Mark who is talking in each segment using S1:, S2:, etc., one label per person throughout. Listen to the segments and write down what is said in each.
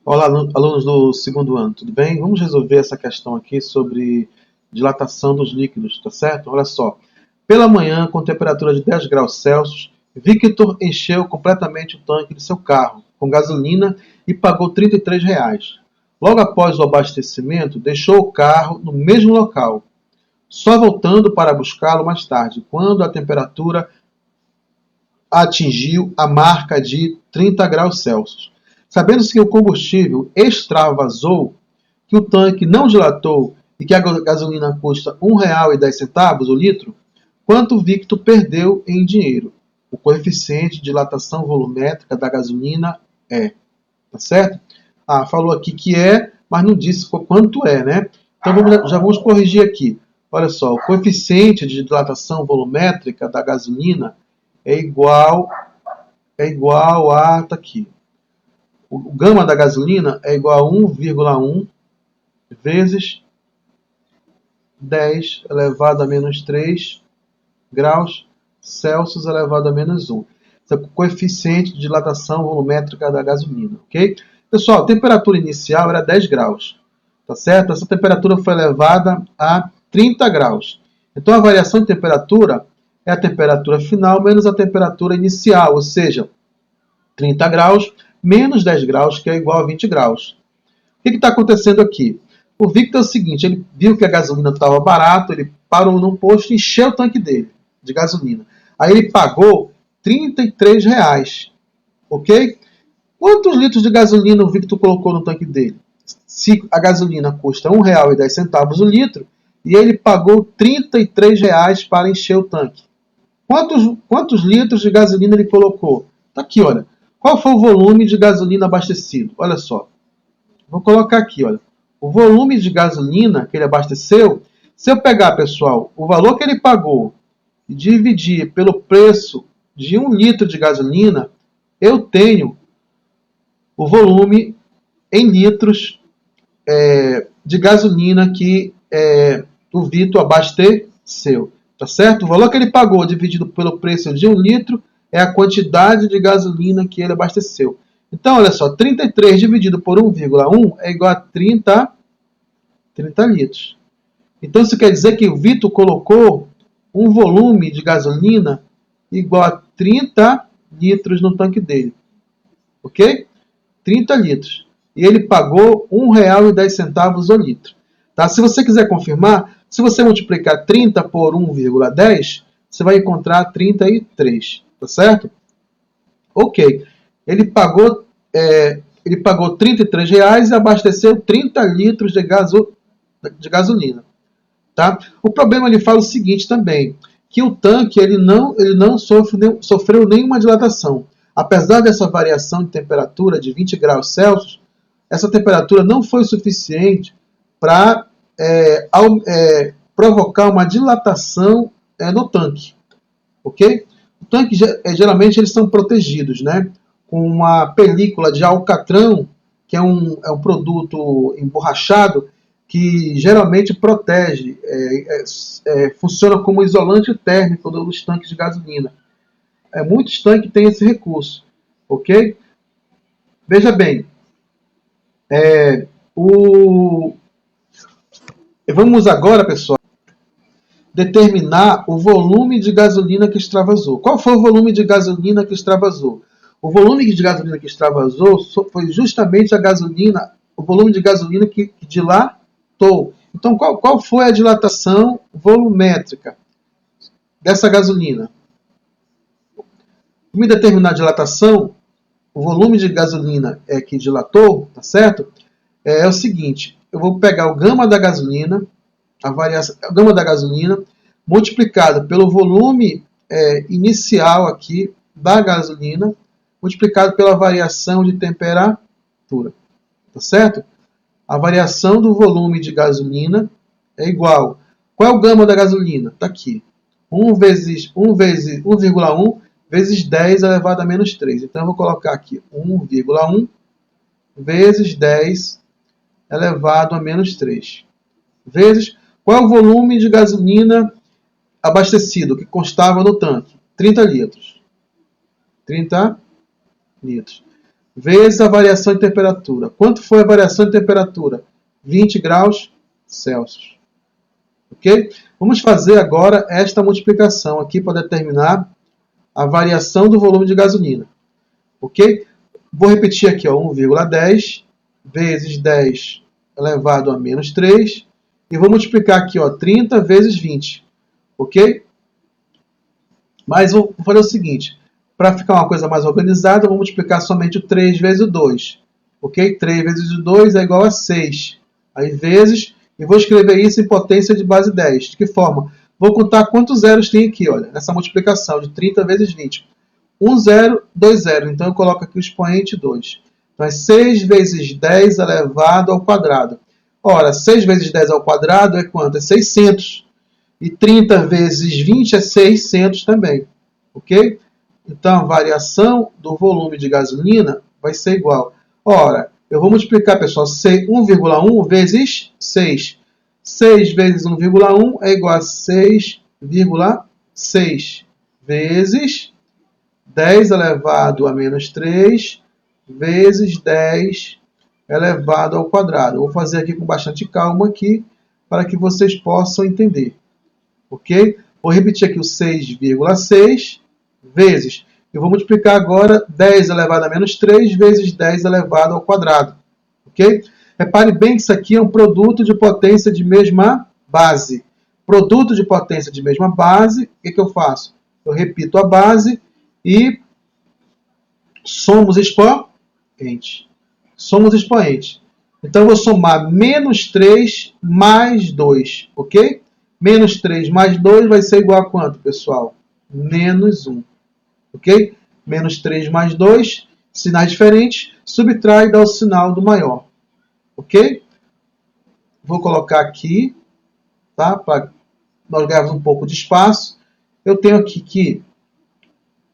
S1: Olá, alunos do segundo ano, tudo bem? Vamos resolver essa questão aqui sobre dilatação dos líquidos, tá certo? Olha só. Pela manhã, com temperatura de 10 graus Celsius, Victor encheu completamente o tanque de seu carro com gasolina e pagou R$ 33. Logo após o abastecimento, deixou o carro no mesmo local, só voltando para buscá-lo mais tarde, quando a temperatura atingiu a marca de 30 graus Celsius. Sabendo-se que o combustível extravasou, que o tanque não dilatou e que a gasolina custa R$ 1,10 o litro, quanto Victor perdeu em dinheiro? O coeficiente de dilatação volumétrica da gasolina é. Tá certo? Ah, falou aqui que é, mas não disse quanto é, né? Então já vamos corrigir aqui. Olha só, o coeficiente de dilatação volumétrica da gasolina é igual a, tá aqui. O gama da gasolina é igual a 1,1 vezes 10 elevado a menos 3 graus Celsius elevado a menos 1. Esse é o coeficiente de dilatação volumétrica da gasolina, ok? Pessoal, a temperatura inicial era 10 graus, tá certo? Essa temperatura foi elevada a 30 graus. Então a variação de temperatura é a temperatura final menos a temperatura inicial, ou seja, 30 graus menos 10 graus, que é igual a 20 graus. O que está acontecendo aqui? O Victor é o seguinte, ele viu que a gasolina estava barata, ele parou num posto e encheu o tanque dele de gasolina. Aí ele pagou R$ 33, ok? Quantos litros de gasolina o Victor colocou no tanque dele? Se a gasolina custa R$ 1,10 o litro, e ele pagou R$ 33 para encher o tanque. Quantos litros de gasolina ele colocou? Está aqui, olha. Qual foi o volume de gasolina abastecido? Olha só. Vou colocar aqui, olha. O volume de gasolina que ele abasteceu, se eu pegar, pessoal, o valor que ele pagou e dividir pelo preço de 1 litro de gasolina, eu tenho o volume em litros de gasolina que o Vitor abasteceu. Tá certo? O valor que ele pagou dividido pelo preço de 1 litro é a quantidade de gasolina que ele abasteceu. Então, olha só, 33 dividido por 1,1 é igual a 30 litros. Então, isso quer dizer que o Vitor colocou um volume de gasolina igual a 30 litros no tanque dele. Ok? 30 litros. E ele pagou R$ 1,10 o litro. Tá? Se você quiser confirmar, se você multiplicar 30 por 1,10, você vai encontrar 33. Tá certo? Ok. Ele pagou R$ 33 e abasteceu 30 litros de gasolina. Tá? O problema ele fala o seguinte também, que o tanque ele não sofreu nenhuma dilatação. Apesar dessa variação de temperatura de 20 graus Celsius, essa temperatura não foi suficiente para provocar uma dilatação no tanque. Ok? O tanque, geralmente, eles são protegidos, né? Com uma película de alcatrão, que é um produto emborrachado, que geralmente protege, funciona como isolante térmico dos tanques de gasolina. Muitos tanques têm esse recurso, ok? Veja bem, vamos agora, pessoal, determinar o volume de gasolina que extravasou. Qual foi o volume de gasolina que extravasou? O volume de gasolina que extravasou foi justamente o volume de gasolina que dilatou. Então, qual foi a dilatação volumétrica dessa gasolina? Para me determinar a dilatação, o volume de gasolina que dilatou, tá certo? É o seguinte, eu vou pegar o gama da gasolina, a gama da gasolina, multiplicado pelo volume inicial aqui da gasolina, multiplicado pela variação de temperatura. Tá certo? A variação do volume de gasolina é igual. Qual é o gama da gasolina? Está aqui. 1,1 vezes 10 elevado a menos 3. Então, eu vou colocar aqui 1,1 vezes 10 elevado a menos 3. Vezes qual é o volume de gasolina abastecido que constava no tanque? 30 litros. 30 litros. vezes a variação de temperatura. Quanto foi a variação de temperatura? 20 graus Celsius. Ok? Vamos fazer agora esta multiplicação aqui para determinar a variação do volume de gasolina. Ok? Vou repetir aqui, 1,10 vezes 10 elevado a menos 3. E vou multiplicar aqui, 30 vezes 20. Ok? Mas vou fazer o seguinte. Para ficar uma coisa mais organizada, eu vou multiplicar somente o 3 vezes o 2. Ok? 3 vezes o 2 é igual a 6. Aí vezes, e vou escrever isso em potência de base 10. De que forma? Vou contar quantos zeros tem aqui, olha, nessa multiplicação de 30 vezes 20. 1 zero, 2 zero. Então eu coloco aqui o expoente 2. Então é 6 vezes 10 elevado ao quadrado. Ora, 6 vezes 10 ao quadrado é quanto? É 600. E 30 vezes 20 é 600 também. Ok? Então a variação do volume de gasolina vai ser igual. Ora, eu vou multiplicar, pessoal, 1,1 vezes 6. 6 vezes 1,1 é igual a 6,6 vezes 10 elevado a menos 3 vezes 10 elevado ao quadrado. Eu vou fazer aqui com bastante calma aqui para que vocês possam entender. Ok? Vou repetir aqui o 6,6 vezes. Eu vou multiplicar agora 10 elevado a menos 3 vezes 10 elevado ao quadrado. Ok? Repare bem que isso aqui é um produto de potência de mesma base. Produto de potência de mesma base, o que eu faço? Eu repito a base e somos expoente. Somos expoente. Então, eu vou somar menos 3 mais 2. Ok? Menos 3 mais 2 vai ser igual a quanto, pessoal? Menos 1. Ok? Menos 3 mais 2, sinais diferentes, subtrai e dá o sinal do maior. Ok? Vou colocar aqui, tá? Para nós ganharmos um pouco de espaço. Eu tenho aqui que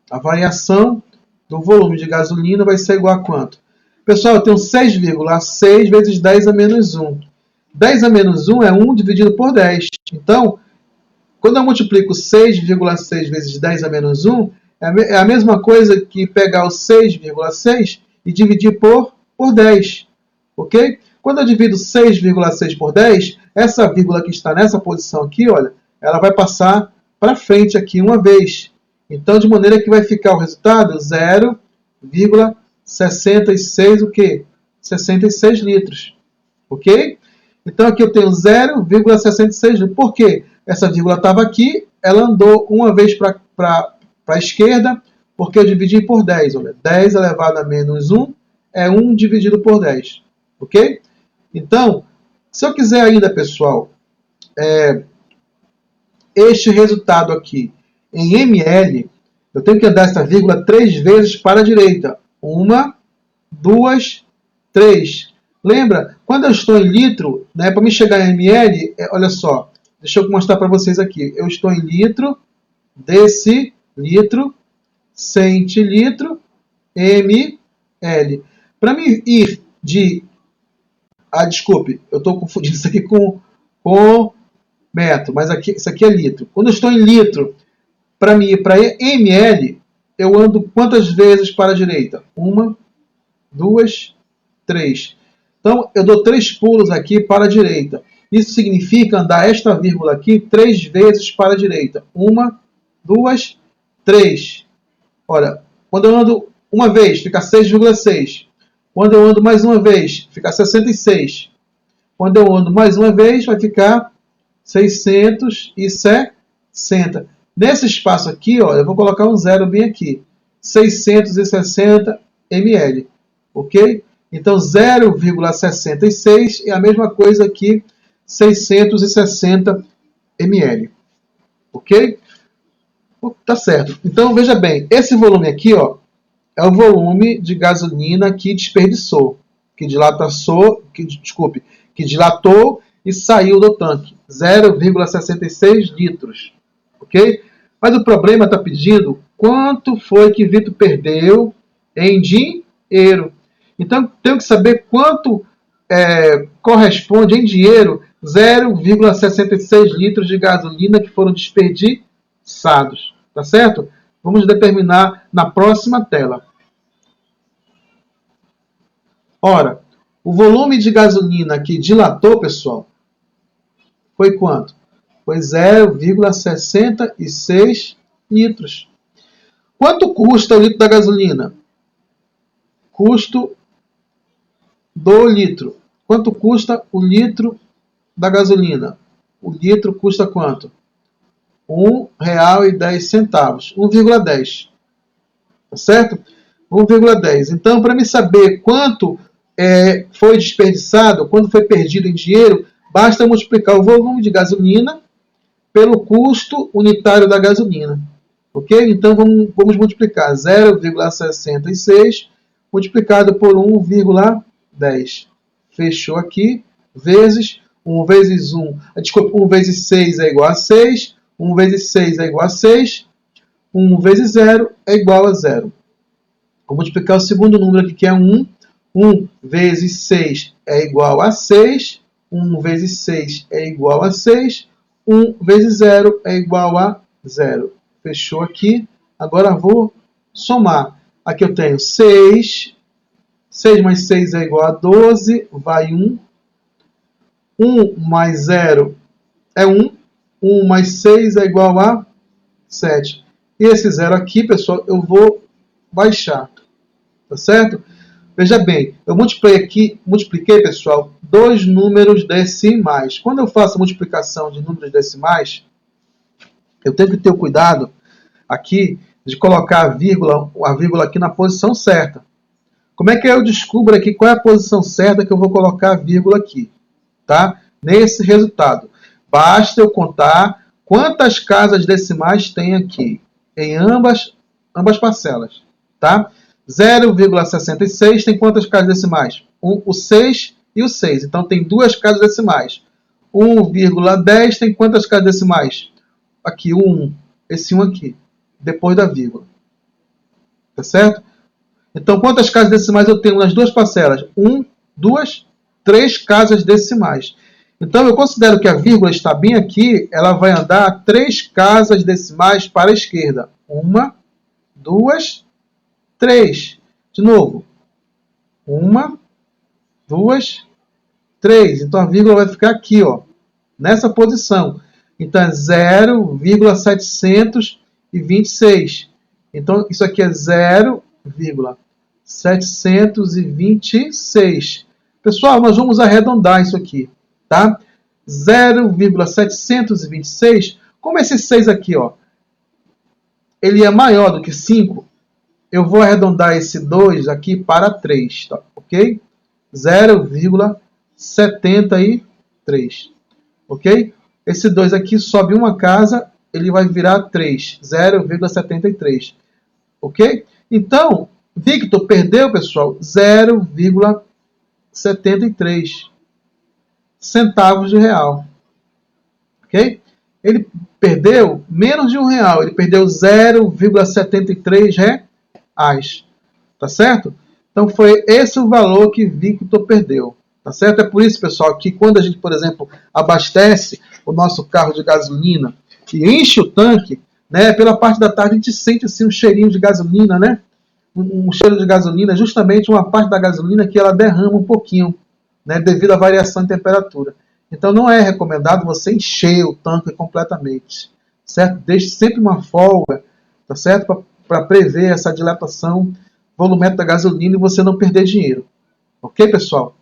S1: a variação do volume de gasolina vai ser igual a quanto? Pessoal, eu tenho 6,6 vezes 10 a menos 1. 10 a menos 1 é 1 dividido por 10. Então, quando eu multiplico 6,6 vezes 10 a menos 1, é a mesma coisa que pegar o 6,6 e dividir por 10. Ok? Quando eu divido 6,6 por 10, essa vírgula que está nessa posição aqui, olha, ela vai passar para frente aqui uma vez. Então, de maneira que vai ficar o resultado 0,66 o quê? 66 litros. Ok? Então, aqui eu tenho 0,66 litros. Por quê? Essa vírgula estava aqui, ela andou uma vez para a esquerda, porque eu dividi por 10. Olha, 10 elevado a menos 1 é 1 dividido por 10. Ok? Então, se eu quiser ainda, pessoal, este resultado aqui em ml, eu tenho que andar essa vírgula 3 vezes para a direita. 1, 2, 3. Lembra? Quando eu estou em litro, né, para me chegar em ml, olha só, deixa eu mostrar para vocês aqui. Eu estou em litro, decilitro, centilitro, ml. Para mim ir de... desculpe, eu estou confundindo isso aqui com metro, mas aqui, isso aqui é litro. Quando eu estou em litro, para mim ir para ml, eu ando quantas vezes para a direita? 1, 2, 3. Então, eu dou 3 pulos aqui para a direita. Isso significa andar esta vírgula aqui 3 vezes para a direita. 1, 2, 3. Olha, quando eu ando uma vez, fica 6,6. Quando eu ando mais uma vez, fica 66. Quando eu ando mais uma vez, vai ficar 660. Nesse espaço aqui, ó, eu vou colocar um zero bem aqui. 660 ml. Ok? Então, 0,66 é a mesma coisa que 660 ml. Ok? Tá certo. Então, veja bem. Esse volume aqui, ó, é o volume de gasolina que desperdiçou. Que dilatou e saiu do tanque. 0,66 litros. Ok? Mas o problema está pedindo quanto foi que Vitor perdeu em dinheiro. Então, tenho que saber quanto corresponde em dinheiro 0,66 litros de gasolina que foram desperdiçados. Tá certo? Vamos determinar na próxima tela. Ora, o volume de gasolina que dilatou, pessoal, foi quanto? Foi 0,66 litros. Quanto custa o litro da gasolina? Custo do litro. Quanto custa o litro da gasolina? O litro custa quanto? R$1,10. 1,10. Tá certo? 1,10. Então, para me saber quanto foi desperdiçado, quanto foi perdido em dinheiro, basta multiplicar o volume de gasolina pelo custo unitário da gasolina. Ok? Então, vamos multiplicar 0,66 multiplicado por 1,10. Fechou aqui. Vezes 1 vezes 1. Desculpa, 1 vezes 6 é igual a 6. 1 vezes 6 é igual a 6. 1 vezes 0 é igual a 0. Vou multiplicar o segundo número aqui, que é 1. 1 vezes 6 é igual a 6. 1 vezes 6 é igual a 6. 1 vezes 0 é igual a 0. Fechou aqui. Agora vou somar. Aqui eu tenho 6. 6 mais 6 é igual a 12. Vai 1. 1 mais 0 é 1. 1 mais 6 é igual a 7. E esse 0 aqui, pessoal, eu vou baixar. Tá certo? Veja bem, eu multipliquei, pessoal, dois números decimais. Quando eu faço a multiplicação de números decimais, eu tenho que ter o cuidado aqui de colocar a vírgula aqui na posição certa. Como é que eu descubro aqui qual é a posição certa que eu vou colocar a vírgula aqui? Tá? Nesse resultado. Basta eu contar quantas casas decimais tem aqui em ambas parcelas. Tá? 0,66 tem quantas casas decimais? O 6 e o 6. Então tem duas casas decimais. 1,10 tem quantas casas decimais? Aqui o 1. Esse 1 aqui. Depois da vírgula. Tá certo? Então quantas casas decimais eu tenho nas duas parcelas? 1, 2, 3 casas decimais. Então eu considero que a vírgula está bem aqui. Ela vai andar 3 casas decimais para a esquerda. 1, 2, 3. De novo. 1, 2, 3. Então a vírgula vai ficar aqui, ó, nessa posição. Então é 0,726. Então isso aqui é 0,726. Pessoal, nós vamos arredondar isso aqui, tá? 0,726. Como esse 6 aqui, ó, ele é maior do que 5, eu vou arredondar esse 2 aqui para 3, tá? Ok? 0,73. Ok? Esse 2 aqui sobe uma casa, ele vai virar 3. 0,73. Ok? Então, Victor perdeu, pessoal, 0,73 centavos de real. Ok? Ele perdeu menos de R$1. Ele perdeu 0,73 reais. Tá certo? Então foi esse o valor que Victor perdeu. Tá certo? É por isso, pessoal, que quando a gente, por exemplo, abastece o nosso carro de gasolina e enche o tanque, né, pela parte da tarde a gente sente assim um cheirinho de gasolina, né? Um cheiro de gasolina, justamente uma parte da gasolina que ela derrama um pouquinho, né, devido à variação de temperatura. Então não é recomendado você encher o tanque completamente, certo? Deixe sempre uma folga, tá certo? Para prever essa dilatação volumétrica da gasolina e você não perder dinheiro. Ok, pessoal?